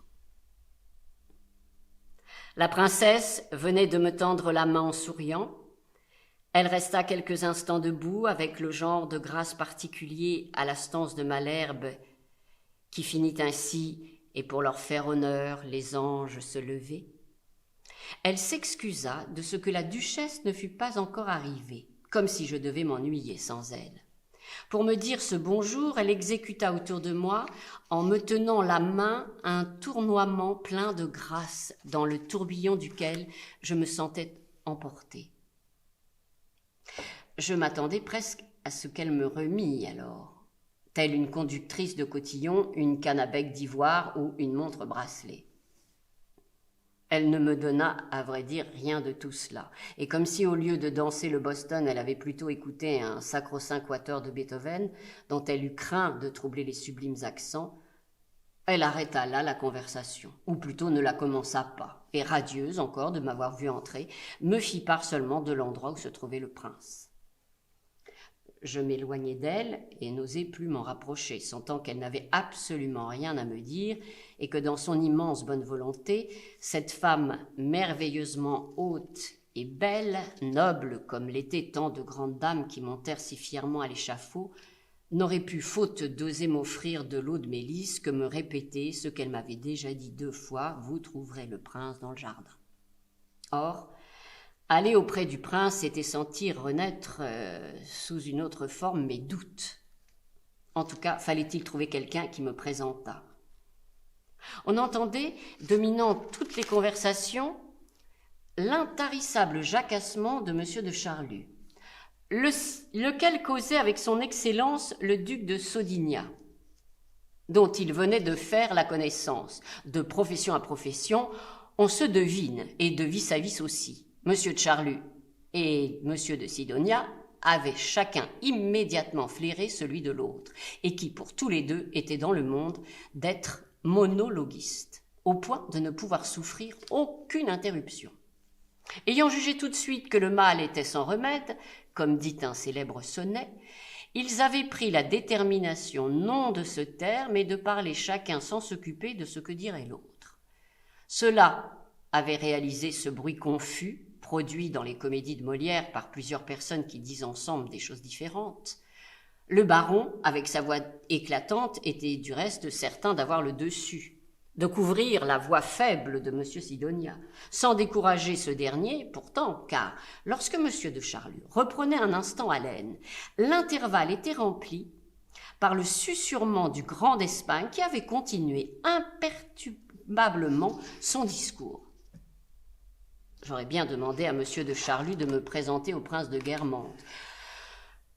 La princesse venait de me tendre la main en souriant. Elle resta quelques instants debout, avec le genre de grâce particulier à la stance de Malherbe, qui finit ainsi, et pour leur faire honneur, les anges se levaient. Elle s'excusa de ce que la duchesse ne fût pas encore arrivée, comme si je devais m'ennuyer sans elle. Pour me dire ce bonjour, elle exécuta autour de moi, en me tenant la main, un tournoiement plein de grâce, dans le tourbillon duquel je me sentais emportée. Je m'attendais presque à ce qu'elle me remît alors, telle une conductrice de cotillon, une canne à bec d'ivoire ou une montre bracelet. Elle ne me donna, à vrai dire, rien de tout cela, et comme si au lieu de danser le Boston, elle avait plutôt écouté un sacro-saint quatuor de Beethoven, dont elle eut craint de troubler les sublimes accents, elle arrêta là la conversation, ou plutôt ne la commença pas, et radieuse encore de m'avoir vu entrer, me fit part seulement de l'endroit où se trouvait le prince. Je m'éloignai d'elle et n'osai plus m'en rapprocher, sentant qu'elle n'avait absolument rien à me dire et que dans son immense bonne volonté, cette femme merveilleusement haute et belle, noble comme l'étaient tant de grandes dames qui montèrent si fièrement à l'échafaud, n'aurait pu, faute d'oser m'offrir de l'eau de mélisse, que me répéter ce qu'elle m'avait déjà dit 2 fois, « Vous trouverez le prince dans le jardin ». Or, aller auprès du prince, c'était sentir renaître sous une autre forme mes doutes. En tout cas, fallait-il trouver quelqu'un qui me présentât. On entendait, dominant toutes les conversations, l'intarissable jacassement de M. de Charlus, lequel causait avec son excellence le duc de Saudignac, dont il venait de faire la connaissance. De profession à profession, on se devine, et de vis à vis aussi. Monsieur de Charlus et Monsieur de Sidonia avaient chacun immédiatement flairé celui de l'autre, et qui, pour tous les deux, étaient dans le monde d'être monologuistes, au point de ne pouvoir souffrir aucune interruption. Ayant jugé tout de suite que le mal était sans remède, comme dit un célèbre sonnet, ils avaient pris la détermination non de se taire, mais de parler chacun sans s'occuper de ce que dirait l'autre. Cela avait réalisé ce bruit confus, produit dans les comédies de Molière par plusieurs personnes qui disent ensemble des choses différentes. Le baron, avec sa voix éclatante, était du reste certain d'avoir le dessus, de couvrir la voix faible de M. Sidonia, sans décourager ce dernier, pourtant, car lorsque M. de Charlus reprenait un instant haleine, l'intervalle était rempli par le susurrement du grand d'Espagne qui avait continué imperturbablement son discours. J'aurais bien demandé à M. de Charlus de me présenter au prince de Guermantes,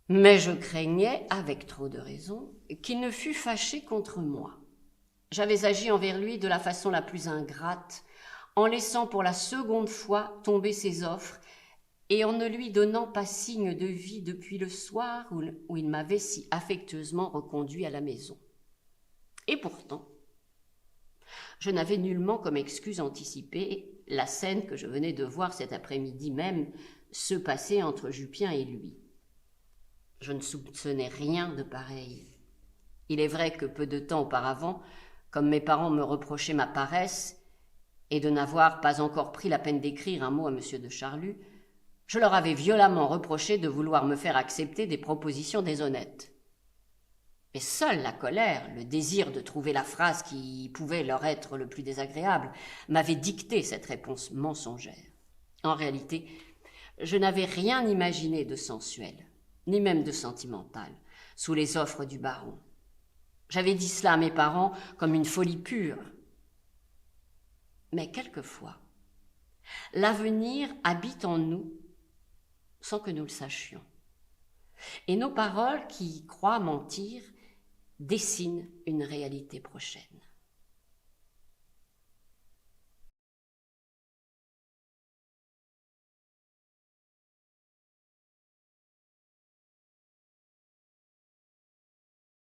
mais je craignais, avec trop de raison, qu'il ne fût fâché contre moi. J'avais agi envers lui de la façon la plus ingrate, en laissant pour la seconde fois tomber ses offres et en ne lui donnant pas signe de vie depuis le soir où il m'avait si affectueusement reconduit à la maison. Et pourtant, je n'avais nullement comme excuse anticipée la scène que je venais de voir cet après-midi même se passer entre Jupien et lui. Je ne soupçonnais rien de pareil. Il est vrai que peu de temps auparavant, comme mes parents me reprochaient ma paresse et de n'avoir pas encore pris la peine d'écrire un mot à M. de Charlus, je leur avais violemment reproché de vouloir me faire accepter des propositions déshonnêtes. Et seule la colère, le désir de trouver la phrase qui pouvait leur être le plus désagréable, m'avait dicté cette réponse mensongère. En réalité, je n'avais rien imaginé de sensuel, ni même de sentimental, sous les offres du baron. J'avais dit cela à mes parents comme une folie pure. Mais quelquefois, l'avenir habite en nous sans que nous le sachions. Et nos paroles, qui croient mentir, dessinent une réalité prochaine.